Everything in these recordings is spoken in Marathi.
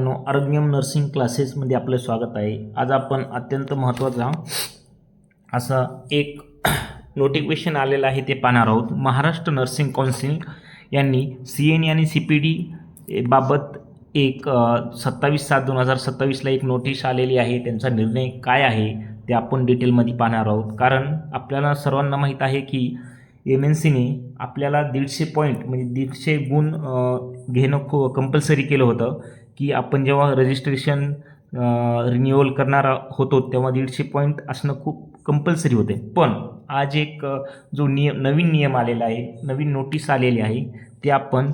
मित्रांनो, आरोग्यम नर्सिंग क्लासेसमध्ये आपलं स्वागत आहे. आज आपण अत्यंत महत्त्वाचा असा एक नोटिफिकेशन आलेलं आहे ते पाहणार आहोत. महाराष्ट्र नर्सिंग कौन्सिल यांनी CNE आणि CPD बाबत एक 27/7/2027ला एक नोटीस आलेली आहे. त्यांचा निर्णय काय आहे ते आपण डिटेलमध्ये पाहणार आहोत. कारण आपल्याला सर्वांना माहीत आहे की MNCने आपल्याला 150 पॉईंट म्हणजे 150 गुण घेणं कंपल्सरी केलं होतं की आपण जेव्हा रजिस्ट्रेशन रिन्युअल करणार होतो तेव्हा 150 पॉईंट असणं खूप कंपल्सरी होते. पण आज एक जो नवीन नियम आलेला आहे, नवीन नोटीस आलेली आहे, ते आपण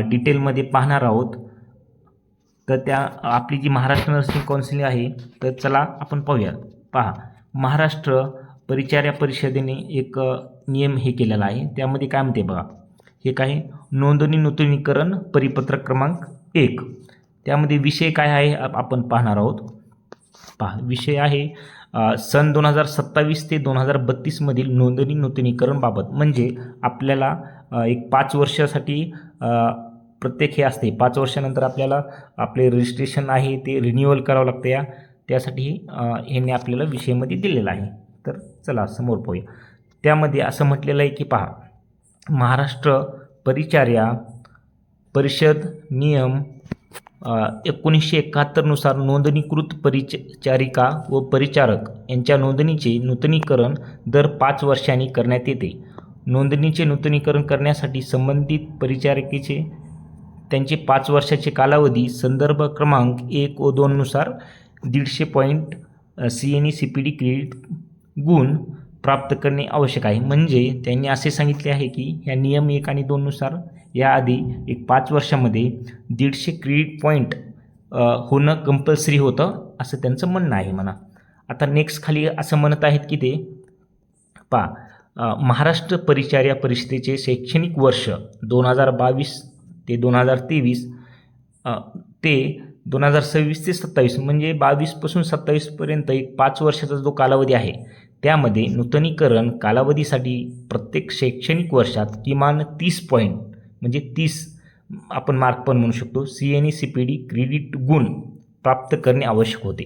डिटेलमध्ये पाहणार आहोत. तर त्या आपली जी महाराष्ट्र नर्सिंग कौन्सिल आहे, तर चला आपण पाहूया. पहा, महाराष्ट्र परिचार्या परिषदेने एक नियम हे केलेला आहे. त्यामध्ये काय म्हणते बघा, हे काय नोंदणी नूतनीकरण परिपत्रक क्रमांक 1. त्यामध्ये विषय काय आहे आपण पाहणार आहोत. पहा, विषय आहे सन 2027 ते 2032 मधील नोंदणी नूतनीकरण बाबत. म्हणजे आपल्याला एक 5 वर्षासाठी प्रत्येक हे असते. 5 वर्षानंतर आपल्याला आपले रजिस्ट्रेशन आहे ते रिन्युअल करावं लागतं. त्यासाठी ह्यांनी आपल्याला विषयामध्ये दिलेला आहे. तर चला समोर पाहूया. त्यामध्ये असं म्हटलेलं आहे की पहा, महाराष्ट्र परिचार्या परिषद नियम 1971 नुसार नोंदणीकृत परिचारिका व परिचारक यांच्या नोंदणीचे नूतनीकरण दर 5 वर्षांनी करण्यात येते. नोंदणीचे नूतनीकरण करण्यासाठी संबंधित परिचारिकेचे त्यांचे 5 वर्षाचे कालावधी संदर्भ क्रमांक 1 व 2 नुसार 150 पॉईंट CNE CPD क्रेडिट गुण प्राप्त करणे आवश्यक आहे. म्हणजे त्यांनी असे सांगितले आहे की या नियम 1 आणि 2 नुसार याआधी एक 5 वर्षामध्ये 150 क्रेडिट पॉईंट होणं कंपल्सरी होतं, असं त्यांचं म्हणणं आहे म्हणा. आता नेक्स्ट खाली असं म्हणत आहेत की ते पहा, महाराष्ट्र परिचार्या परिषदेचे शैक्षणिक वर्ष 2022 ते 2023 ते 2026 ते 27 म्हणजे 22पासून 27पर्यंत एक 5 वर्षाचा जो कालावधी आहे, त्यामध्ये नूतनीकरण कालावधीसाठी प्रत्येक शैक्षणिक वर्षात किमान 30 पॉईंट म्हणजे 30 आपण मार्क पण म्हणू शकतो CNE CPD क्रेडिट गुण प्राप्त करणे आवश्यक होते.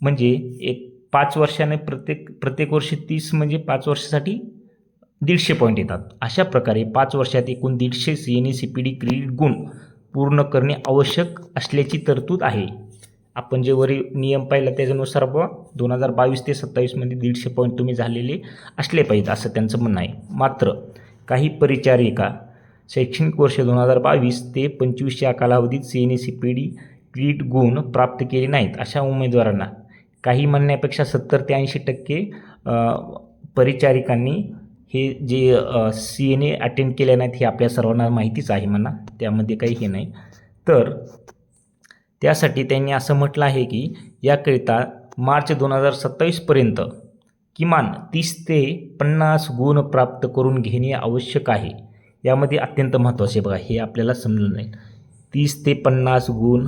म्हणजे एक 5 वर्षाने प्रत्येक वर्षी 30 म्हणजे 5 वर्षासाठी 150 पॉईंट येतात. अशा प्रकारे 5 वर्षात एकूण 150 CNE CPD क्रेडिट गुण पूर्ण करणे आवश्यक असल्याची तरतूद आहे. आपण जे वरील नियम पाहिला त्याच्यानुसार 2022 ते 27मध्ये 150 पॉईंट तुम्ही झालेले असले पाहिजेत, असं त्यांचं म्हणणं आहे. मात्र काही परिचारिका शैक्षणिक वर्ष 2022 ते 25 या कालावधीत CNE CPD क्रेडिट गुण प्राप्त केले नाहीत अशा उमेदवारांना काही म्हणण्यापेक्षा 70 ते 80% परिचारिकांनी हे जे CNE अटेंड केले नाहीत हे आपल्या सर्वांना माहितीच आहे म्हणा, त्यामध्ये काही हे नाही. तर त्यासाठी त्यांनी असं म्हटलं आहे की याकरिता मार्च 2027पर्यंत किमान 30 ते 50 गुण प्राप्त करून घेणे आवश्यक आहे. यामध्ये अत्यंत महत्त्वाचे बघा, हे आपल्याला समजलं नाही. 30 ते 50 गुण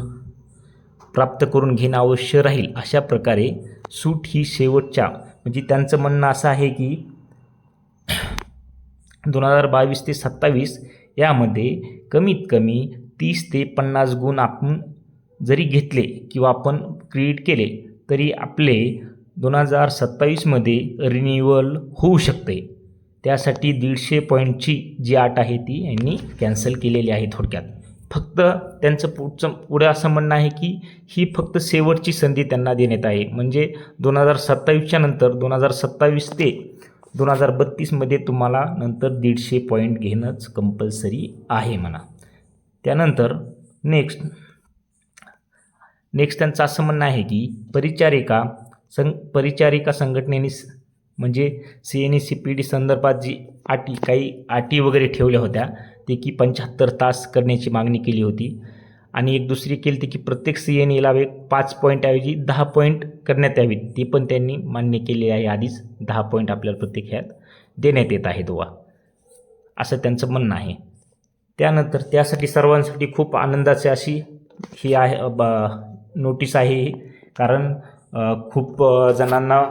प्राप्त करून घेणं आवश्यक राहील. अशा प्रकारे सूट ही शेवटच्या म्हणजे त्यांचं म्हणणं असं आहे की 2022 ते 27 यामध्ये कमीत कमी 30 ते 50 गुण आपण जरी घेतले किंवा आपण क्रिएट केले तरी आपले 2027मध्ये रिन्युअल होऊ शकते. त्यासाठी 150 पॉईंटची जी अट आहे ती यांनी कॅन्सल केलेली आहे. थोडक्यात फक्त त्यांचं पुढे असं म्हणणं आहे की ही फक्त शेवटची संधी त्यांना देण्यात आहे. म्हणजे 2027च्या नंतर 2027 ते 2032मध्ये तुम्हाला नंतर 150 पॉईंट घेणंच कंपल्सरी आहे म्हणा. त्यानंतर नेक्स्ट त्यांचं असं म्हणणं आहे की परिचारिका संघटनेने म्हणजे CNE CPD संदर्भात जी काही अटी वगैरे ठेवल्या होत्या ते की 75 तास करण्याची मागणी केली होती. आणि एक दुसरी केली होती की प्रत्येक CNEला 5 पॉईंटऐवजी 10 पॉईंट करण्यात यावीत. ती पण त्यांनी मान्य केली आहे. आधीच 10 पॉईंट आपल्याला प्रत्येक ह्यात देण्यात येत आहेत असं त्यांचं म्हणणं आहे. त्यानंतर त्यासाठी सर्वांसाठी खूप आनंदाची अशी ही आहे नोटीस आहे. कारण खूप जणांना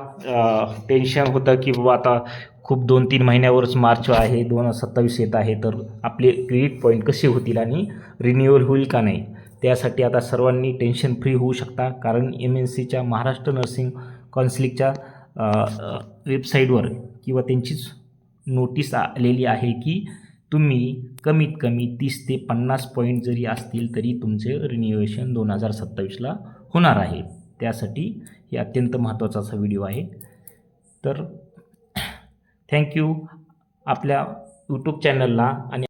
टेन्शन होतं की बाबा आता खूप 2-3 महिन्यावरच मार्च आहे, 2027 येत आहे, तर आपले क्रेडिट पॉईंट कसे होतील आणि रिन्युअल होईल का नाही. त्यासाठी आता सर्वांनी टेन्शन फ्री होऊ शकता, कारण MNCच्या महाराष्ट्र नर्सिंग काउन्सिलिंगच्या वेबसाईटवर किंवा त्यांचीच नोटीस आलेली आहे की तुम्ही कमीत कमी 30 ते 50 पॉईंट जरी असतील तरी तुमचे रिन्युएशन 2027ला होणार आहे. त्यासाठी हे अत्यंत महत्त्वाचा असा व्हिडिओ आहे. तर थँक्यू आपल्या यूट्यूब चॅनलला आणि